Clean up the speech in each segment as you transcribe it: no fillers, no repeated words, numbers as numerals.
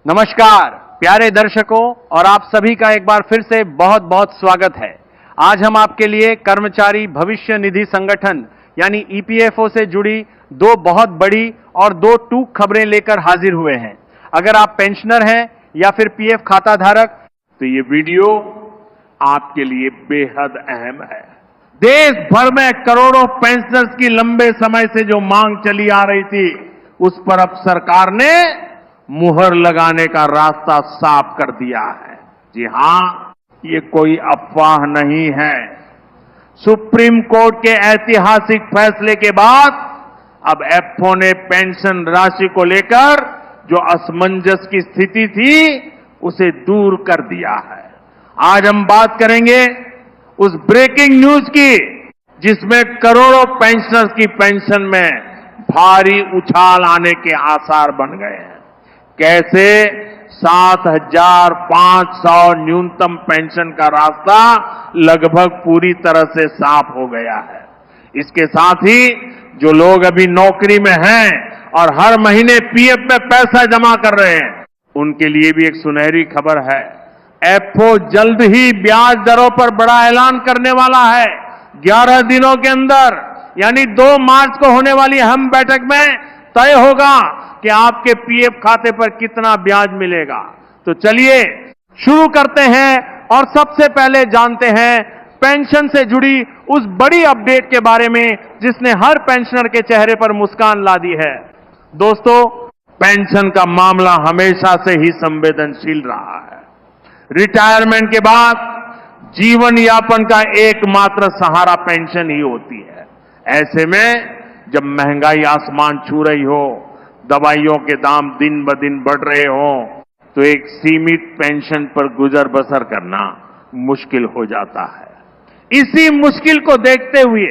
नमस्कार प्यारे दर्शकों और आप सभी का एक बार फिर से बहुत बहुत स्वागत है। आज हम आपके लिए कर्मचारी भविष्य निधि संगठन यानी ईपीएफओ से जुड़ी दो बहुत बड़ी और दो टूक खबरें लेकर हाजिर हुए हैं। अगर आप पेंशनर हैं या फिर पीएफ खाता धारक तो ये वीडियो आपके लिए बेहद अहम है। देश भर में करोड़ों पेंशनर्स की लंबे समय से जो मांग चली आ रही थी, उस पर अब सरकार ने मुहर लगाने का रास्ता साफ कर दिया है। जी हां, ये कोई अफवाह नहीं है। सुप्रीम कोर्ट के ऐतिहासिक फैसले के बाद अब एफओ ने पेंशन राशि को लेकर जो असमंजस की स्थिति थी, उसे दूर कर दिया है। आज हम बात करेंगे उस ब्रेकिंग न्यूज की जिसमें करोड़ों पेंशनर्स की पेंशन में भारी उछाल आने के आसार बन गए हैं। कैसे 7,500 न्यूनतम पेंशन का रास्ता लगभग पूरी तरह से साफ हो गया है। इसके साथ ही जो लोग अभी नौकरी में हैं और हर महीने पीएफ में पैसा जमा कर रहे हैं, उनके लिए भी एक सुनहरी खबर है। एफओ जल्द ही ब्याज दरों पर बड़ा ऐलान करने वाला है। 11 दिनों के अंदर यानी 2 मार्च को होने वाली अहम बैठक में तय होगा कि आपके पीएफ खाते पर कितना ब्याज मिलेगा। तो चलिए शुरू करते हैं और सबसे पहले जानते हैं पेंशन से जुड़ी उस बड़ी अपडेट के बारे में जिसने हर पेंशनर के चेहरे पर मुस्कान ला दी है। दोस्तों, पेंशन का मामला हमेशा से ही संवेदनशील रहा है। रिटायरमेंट के बाद जीवन यापन का एकमात्र सहारा पेंशन ही होती है। ऐसे में जब महंगाई आसमान छू रही हो, दवाइयों के दाम दिन ब दिन बढ़ रहे हो, तो एक सीमित पेंशन पर गुजर बसर करना मुश्किल हो जाता है। इसी मुश्किल को देखते हुए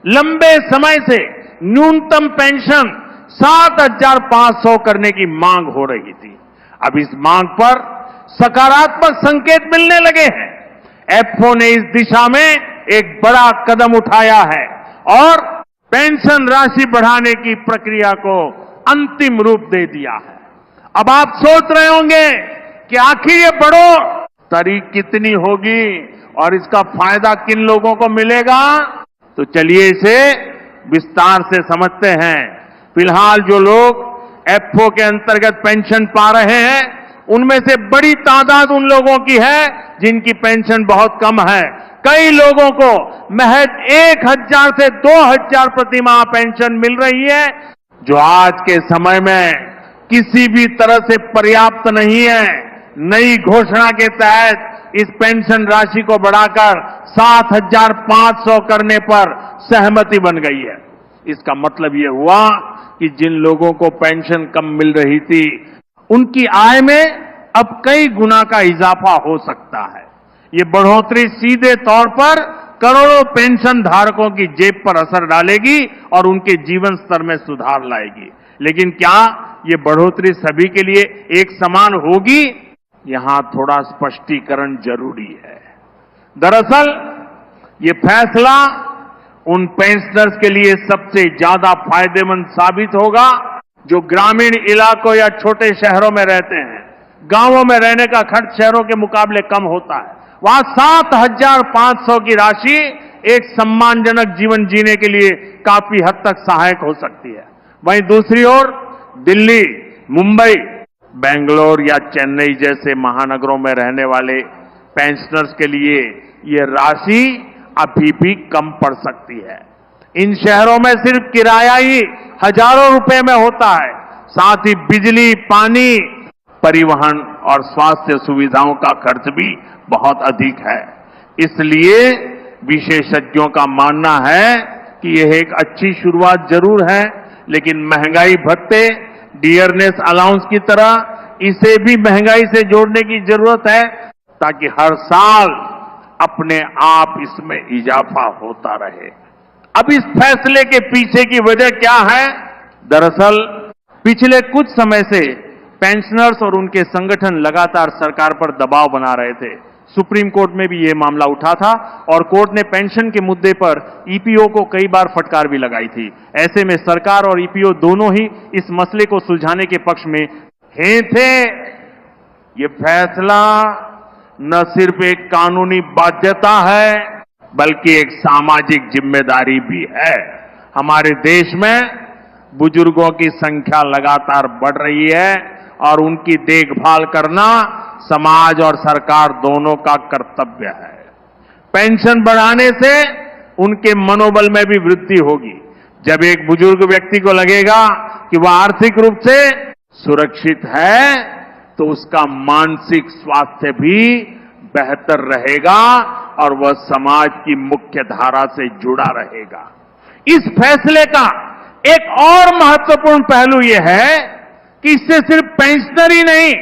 लंबे समय से न्यूनतम पेंशन 7,500 करने की मांग हो रही थी। अब इस मांग पर सकारात्मक संकेत मिलने लगे हैं। एफओ ने इस दिशा में एक बड़ा कदम उठाया है और पेंशन राशि बढ़ाने की प्रक्रिया को अंतिम रूप दे दिया है। अब आप सोच रहे होंगे कि आखिर ये बढ़ोतरी कितनी होगी और इसका फायदा किन लोगों को मिलेगा। तो चलिए इसे विस्तार से समझते हैं। फिलहाल जो लोग एफओ के अंतर्गत पेंशन पा रहे हैं, उनमें से बड़ी तादाद उन लोगों की है जिनकी पेंशन बहुत कम है। कई लोगों को महज 1,000 से 2,000 प्रति माह पेंशन मिल रही है, जो आज के समय में किसी भी तरह से पर्याप्त नहीं है। नई घोषणा के तहत इस पेंशन राशि को बढ़ाकर 7,500 करने पर सहमति बन गई है। इसका मतलब यह हुआ कि जिन लोगों को पेंशन कम मिल रही थी, उनकी आय में अब कई गुना का इजाफा हो सकता है। ये बढ़ोतरी सीधे तौर पर करोड़ों पेंशन धारकों की जेब पर असर डालेगी और उनके जीवन स्तर में सुधार लाएगी। लेकिन क्या ये बढ़ोतरी सभी के लिए एक समान होगी? यहां थोड़ा स्पष्टीकरण जरूरी है। दरअसल ये फैसला उन पेंशनर्स के लिए सबसे ज्यादा फायदेमंद साबित होगा जो ग्रामीण इलाकों या छोटे शहरों में रहते हैं। गांवों में रहने का खर्च शहरों के मुकाबले कम होता है। वहां 7,500 की राशि एक सम्मानजनक जीवन जीने के लिए काफी हद तक सहायक हो सकती है। वहीं दूसरी ओर दिल्ली, मुंबई, बेंगलोर या चेन्नई जैसे महानगरों में रहने वाले पेंशनर्स के लिए यह राशि अभी भी कम पड़ सकती है। इन शहरों में सिर्फ किराया ही हजारों रुपए में होता है। साथ ही बिजली, पानी, परिवहन और स्वास्थ्य सुविधाओं का खर्च भी बहुत अधिक है। इसलिए विशेषज्ञों का मानना है कि यह एक अच्छी शुरुआत जरूर है, लेकिन महंगाई भत्ते, डियरनेस अलाउंस की तरह इसे भी महंगाई से जोड़ने की जरूरत है, ताकि हर साल अपने आप इसमें इजाफा होता रहे। अब इस फैसले के पीछे की वजह क्या है? दरअसल पिछले कुछ समय से पेंशनर्स और उनके संगठन लगातार सरकार पर दबाव बना रहे थे। सुप्रीम कोर्ट में भी यह मामला उठा था और कोर्ट ने पेंशन के मुद्दे पर ईपीओ को कई बार फटकार भी लगाई थी। ऐसे में सरकार और ईपीओ दोनों ही इस मसले को सुलझाने के पक्ष में थे। ये फैसला न सिर्फ एक कानूनी बाध्यता है बल्कि एक सामाजिक जिम्मेदारी भी है। हमारे देश में बुजुर्गों की संख्या लगातार बढ़ रही है और उनकी देखभाल करना समाज और सरकार दोनों का कर्तव्य है। पेंशन बढ़ाने से उनके मनोबल में भी वृद्धि होगी। जब एक बुजुर्ग व्यक्ति को लगेगा कि वह आर्थिक रूप से सुरक्षित है तो उसका मानसिक स्वास्थ्य भी बेहतर रहेगा और वह समाज की मुख्य धारा से जुड़ा रहेगा। इस फैसले का एक और महत्वपूर्ण पहलू यह है कि इससे सिर्फ पेंशनर ही नहीं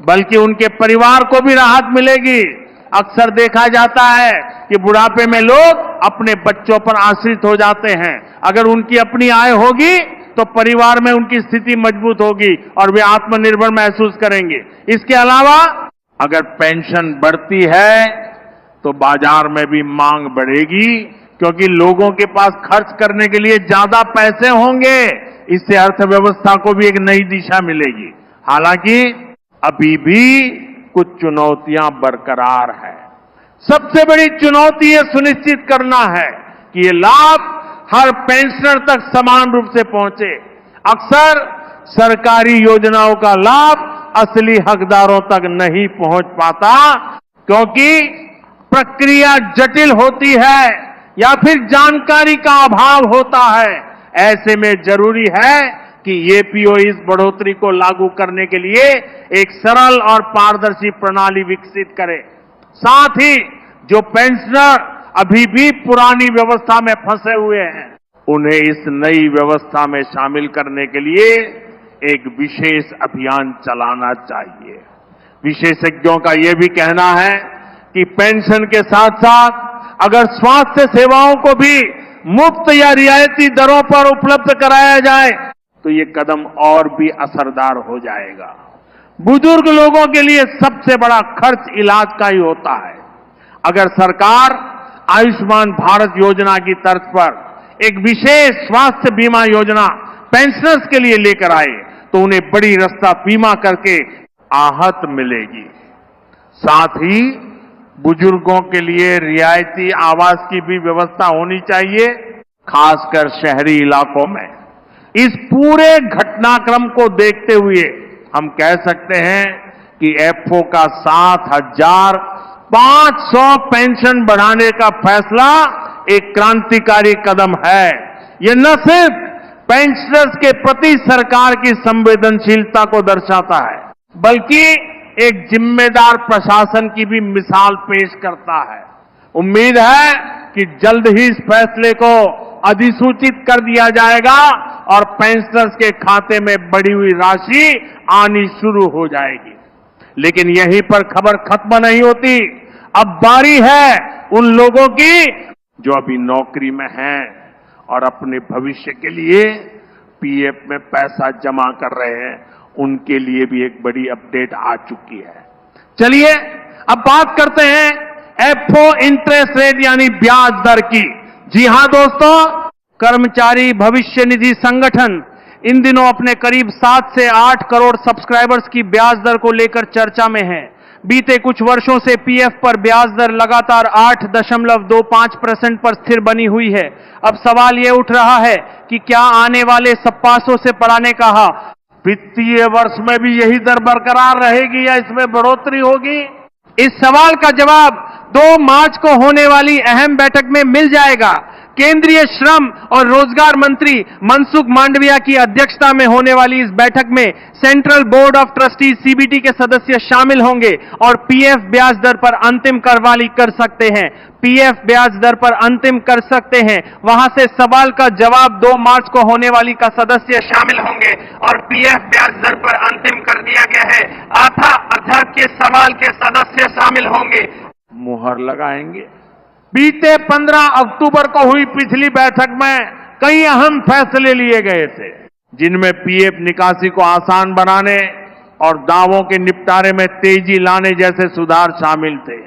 बल्कि उनके परिवार को भी राहत मिलेगी। अक्सर देखा जाता है कि बुढ़ापे में लोग अपने बच्चों पर आश्रित हो जाते हैं। अगर उनकी अपनी आय होगी तो परिवार में उनकी स्थिति मजबूत होगी और वे आत्मनिर्भर महसूस करेंगे। इसके अलावा अगर पेंशन बढ़ती है तो बाजार में भी मांग बढ़ेगी क्योंकि लोगों के पास खर्च करने के लिए ज्यादा पैसे होंगे। इससे अर्थव्यवस्था को भी एक नई दिशा मिलेगी। हालांकि अभी भी कुछ चुनौतियां बरकरार है। सबसे बड़ी चुनौती यह सुनिश्चित करना है कि ये लाभ हर पेंशनर तक समान रूप से पहुंचे। अक्सर सरकारी योजनाओं का लाभ असली हकदारों तक नहीं पहुंच पाता क्योंकि प्रक्रिया जटिल होती है या फिर जानकारी का अभाव होता है। ऐसे में जरूरी है कि एपीओ इस बढ़ोतरी को लागू करने के लिए एक सरल और पारदर्शी प्रणाली विकसित करे। साथ ही जो पेंशनर अभी भी पुरानी व्यवस्था में फंसे हुए हैं उन्हें इस नई व्यवस्था में शामिल करने के लिए एक विशेष अभियान चलाना चाहिए। विशेषज्ञों का यह भी कहना है कि पेंशन के साथ साथ अगर स्वास्थ्य सेवाओं को भी मुफ्त या रियायती दरों पर उपलब्ध कराया जाए तो ये कदम और भी असरदार हो जाएगा। बुजुर्ग लोगों के लिए सबसे बड़ा खर्च इलाज का ही होता है। अगर सरकार आयुष्मान भारत योजना की तर्ज पर एक विशेष स्वास्थ्य बीमा योजना पेंशनर्स के लिए लेकर आए तो उन्हें बड़ी रास्ता बीमा करके आहत मिलेगी। साथ ही बुजुर्गों के लिए रियायती आवास की भी व्यवस्था होनी चाहिए, खासकर शहरी इलाकों में। इस पूरे घटनाक्रम को देखते हुए हम कह सकते हैं कि एफओ का 7,500 पेंशन बढ़ाने का फैसला एक क्रांतिकारी कदम है। यह न सिर्फ पेंशनर्स के प्रति सरकार की संवेदनशीलता को दर्शाता है बल्कि एक जिम्मेदार प्रशासन की भी मिसाल पेश करता है। उम्मीद है कि जल्द ही इस फैसले को अधिसूचित कर दिया जाएगा और पेंशनर्स के खाते में बढ़ी हुई राशि आनी शुरू हो जाएगी। लेकिन यहीं पर खबर खत्म नहीं होती। अब बारी है उन लोगों की जो अभी नौकरी में हैं और अपने भविष्य के लिए पीएफ में पैसा जमा कर रहे हैं। उनके लिए भी एक बड़ी अपडेट आ चुकी है। चलिए अब बात करते हैं एफओ इंटरेस्ट रेट यानी ब्याज दर की। जी हां दोस्तों, कर्मचारी भविष्य निधि संगठन इन दिनों अपने करीब 7 से 8 करोड़ सब्सक्राइबर्स की ब्याज दर को लेकर चर्चा में है। बीते कुछ वर्षों से पीएफ पर ब्याज दर लगातार 8.25% पर स्थिर बनी हुई है। अब सवाल यह उठ रहा है कि क्या आने वाले सप्ताहों से पढ़ाने कहा वित्तीय वर्ष में भी यही दर बरकरार रहेगी या इसमें बढ़ोतरी होगी? इस सवाल का जवाब 2 मार्च को होने वाली अहम बैठक में मिल जाएगा। केंद्रीय श्रम और रोजगार मंत्री मनसुख मांडविया की अध्यक्षता में होने वाली इस बैठक में central board of trustees CBT के सदस्य शामिल होंगे और पीएफ ब्याज दर पर अंतिम करवाली कर सकते हैं। पीएफ ब्याज दर पर अंतिम कर सकते हैं। वहां से सवाल का जवाब 2 मार्च को होने वाली का सदस्य शामिल होंगे और पीएफ ब्याज दर पर अंतिम कर दिया गया है। अध्यक्ष के सवाल के सदस्य शामिल होंगे, मुहर लगाएंगे। बीते 15 अक्टूबर को हुई पिछली बैठक में कई अहम फैसले लिए गए थे जिनमें पीएफ निकासी को आसान बनाने और दावों के निपटारे में तेजी लाने जैसे सुधार शामिल थे।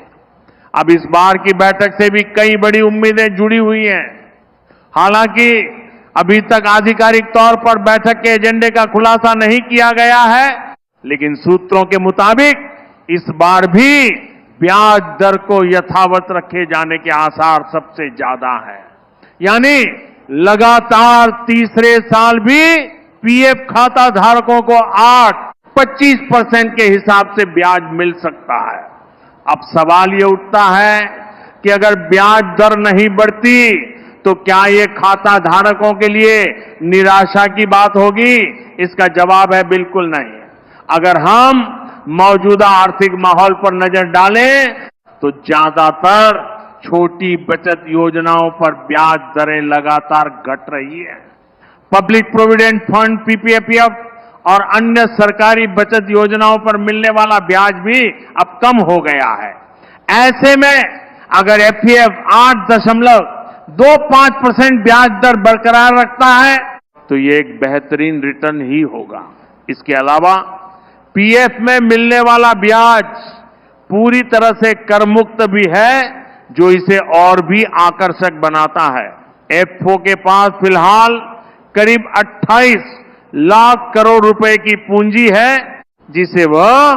अब इस बार की बैठक से भी कई बड़ी उम्मीदें जुड़ी हुई हैं। हालांकि अभी तक आधिकारिक तौर पर बैठक के एजेंडे का खुलासा नहीं किया गया है, लेकिन सूत्रों के मुताबिक इस बार भी ब्याज दर को यथावत रखे जाने के आसार सबसे ज्यादा हैं। यानी लगातार तीसरे साल भी पीएफ खाता धारकों को 8-25% के हिसाब से ब्याज मिल सकता है। अब सवाल ये उठता है कि अगर ब्याज दर नहीं बढ़ती तो क्या ये खाता धारकों के लिए निराशा की बात होगी? इसका जवाब है बिल्कुल नहीं। अगर हम मौजूदा आर्थिक माहौल पर नजर डालें तो ज्यादातर छोटी बचत योजनाओं पर ब्याज दरें लगातार घट रही है। पब्लिक प्रोविडेंट फंड पीपीएफ और अन्य सरकारी बचत योजनाओं पर मिलने वाला ब्याज भी अब कम हो गया है। ऐसे में अगर एफपीएफ 8.25% ब्याज दर बरकरार रखता है तो ये एक बेहतरीन रिटर्न ही होगा। इसके अलावा पीएफ में मिलने वाला ब्याज पूरी तरह से कर मुक्त भी है, जो इसे और भी आकर्षक बनाता है। एफओ के पास फिलहाल करीब 28 लाख करोड़ रुपए की पूंजी है, जिसे वह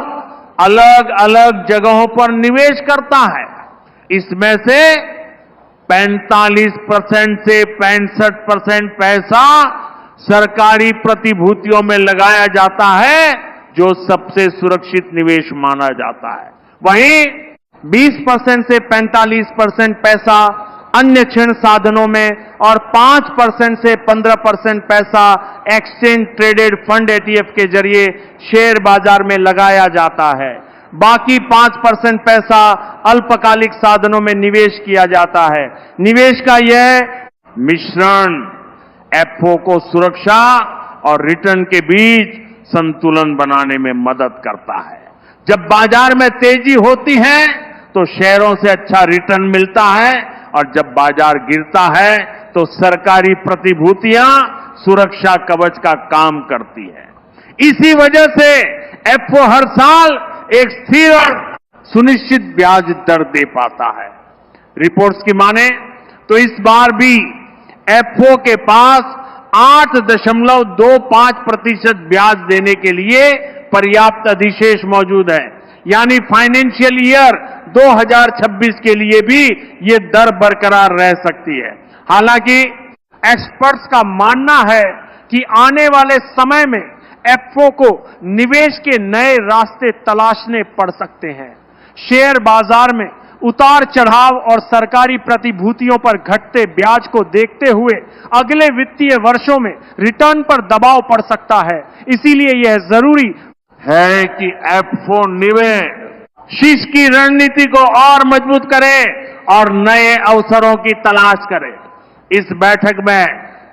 अलग अलग जगहों पर निवेश करता है। इसमें से 45% से 65% पैसा सरकारी प्रतिभूतियों में लगाया जाता है, जो सबसे सुरक्षित निवेश माना जाता है। वहीं 20% से 45% पैसा अन्य ऋण साधनों में और 5% से 15% पैसा एक्सचेंज ट्रेडेड फंड एटीएफ के जरिए शेयर बाजार में लगाया जाता है। बाकी 5% पैसा अल्पकालिक साधनों में निवेश किया जाता है। निवेश का यह मिश्रण एफओ को सुरक्षा और रिटर्न के बीच संतुलन बनाने में मदद करता है। जब बाजार में तेजी होती है तो शेयरों से अच्छा रिटर्न मिलता है, और जब बाजार गिरता है तो सरकारी प्रतिभूतियां सुरक्षा कवच का काम करती है। इसी वजह से एफओ हर साल एक स्थिर और सुनिश्चित ब्याज दर दे पाता है। रिपोर्ट्स की माने तो इस बार भी एफओ के पास 8.25% ब्याज देने के लिए पर्याप्त अधिशेष मौजूद है। यानी फाइनेंशियल ईयर 2026 के लिए भी ये दर बरकरार रह सकती है। हालांकि एक्सपर्ट्स का मानना है कि आने वाले समय में एफओ को निवेश के नए रास्ते तलाशने पड़ सकते हैं। शेयर बाजार में उतार चढ़ाव और सरकारी प्रतिभूतियों पर घटते ब्याज को देखते हुए अगले वित्तीय वर्षों में रिटर्न पर दबाव पड़ सकता है। इसीलिए यह जरूरी है कि एफओ निवेश की रणनीति को और मजबूत करे और नए अवसरों की तलाश करे। इस बैठक में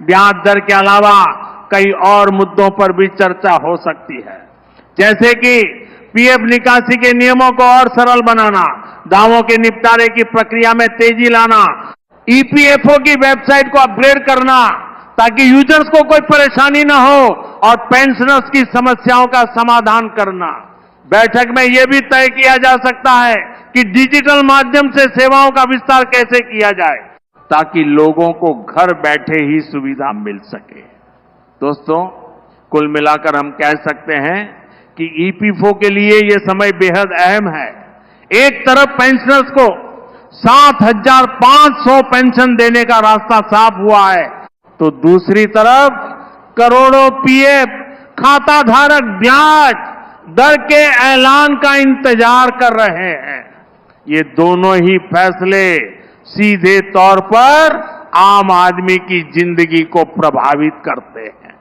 ब्याज दर के अलावा कई और मुद्दों पर भी चर्चा हो सकती है, जैसे कि पीएफ निकासी के नियमों को और सरल बनाना, दावों के निपटारे की प्रक्रिया में तेजी लाना, ईपीएफओ की वेबसाइट को अपग्रेड करना ताकि यूजर्स को कोई परेशानी न हो, और पेंशनर्स की समस्याओं का समाधान करना। बैठक में यह भी तय किया जा सकता है कि डिजिटल माध्यम से सेवाओं का विस्तार कैसे किया जाए ताकि लोगों को घर बैठे ही सुविधा मिल सके। दोस्तों, कुल मिलाकर हम कह सकते हैं कि ईपीएफओ के लिए यह समय बेहद अहम है। एक तरफ पेंशनर्स को 7,500 पेंशन देने का रास्ता साफ हुआ है, तो दूसरी तरफ करोड़ों पीएफ खाता धारक ब्याज दर के ऐलान का इंतजार कर रहे हैं। ये दोनों ही फैसले सीधे तौर पर आम आदमी की जिंदगी को प्रभावित करते हैं।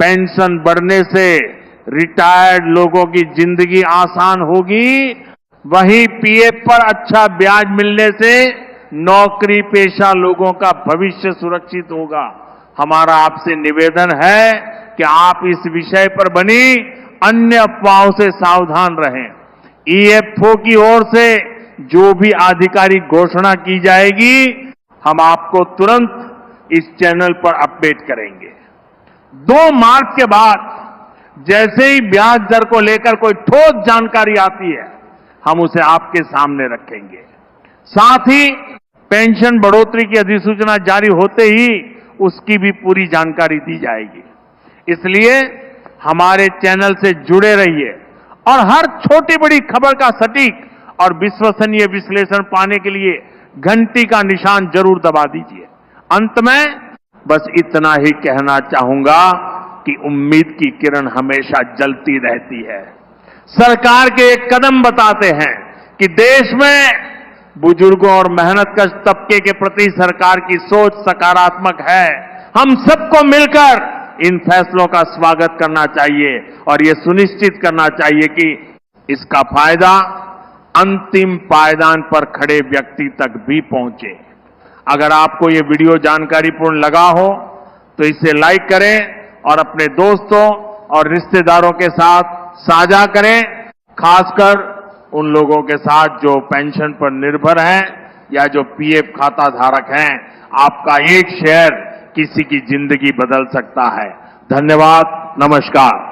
पेंशन बढ़ने से रिटायर्ड लोगों की जिंदगी आसान होगी, वहीं पीएफ पर अच्छा ब्याज मिलने से नौकरी पेशा लोगों का भविष्य सुरक्षित होगा। हमारा आपसे निवेदन है कि आप इस विषय पर बनी अन्य अफवाहों से सावधान रहें। ईएफओ की ओर से जो भी आधिकारिक घोषणा की जाएगी, हम आपको तुरंत इस चैनल पर अपडेट करेंगे। 2 मार्च के बाद जैसे ही ब्याज दर को लेकर कोई ठोस जानकारी आती है, हम उसे आपके सामने रखेंगे। साथ ही पेंशन बढ़ोतरी की अधिसूचना जारी होते ही उसकी भी पूरी जानकारी दी जाएगी। इसलिए हमारे चैनल से जुड़े रहिए और हर छोटी बड़ी खबर का सटीक और विश्वसनीय विश्लेषण पाने के लिए घंटी का निशान जरूर दबा दीजिए। अंत में बस इतना ही कहना चाहूंगा कि उम्मीद की किरण हमेशा जलती रहती है। सरकार के एक कदम बताते हैं कि देश में बुजुर्गों और मेहनतकश तबके के प्रति सरकार की सोच सकारात्मक है। हम सबको मिलकर इन फैसलों का स्वागत करना चाहिए और ये सुनिश्चित करना चाहिए कि इसका फायदा अंतिम पायदान पर खड़े व्यक्ति तक भी पहुंचे। अगर आपको ये वीडियो जानकारीपूर्ण लगा हो तो इसे लाइक करें और अपने दोस्तों और रिश्तेदारों के साथ साझा करें, खासकर उन लोगों के साथ जो पेंशन पर निर्भर हैं या जो पीएफ खाता धारक हैं। आपका एक शेयर किसी की जिंदगी बदल सकता है। धन्यवाद, नमस्कार।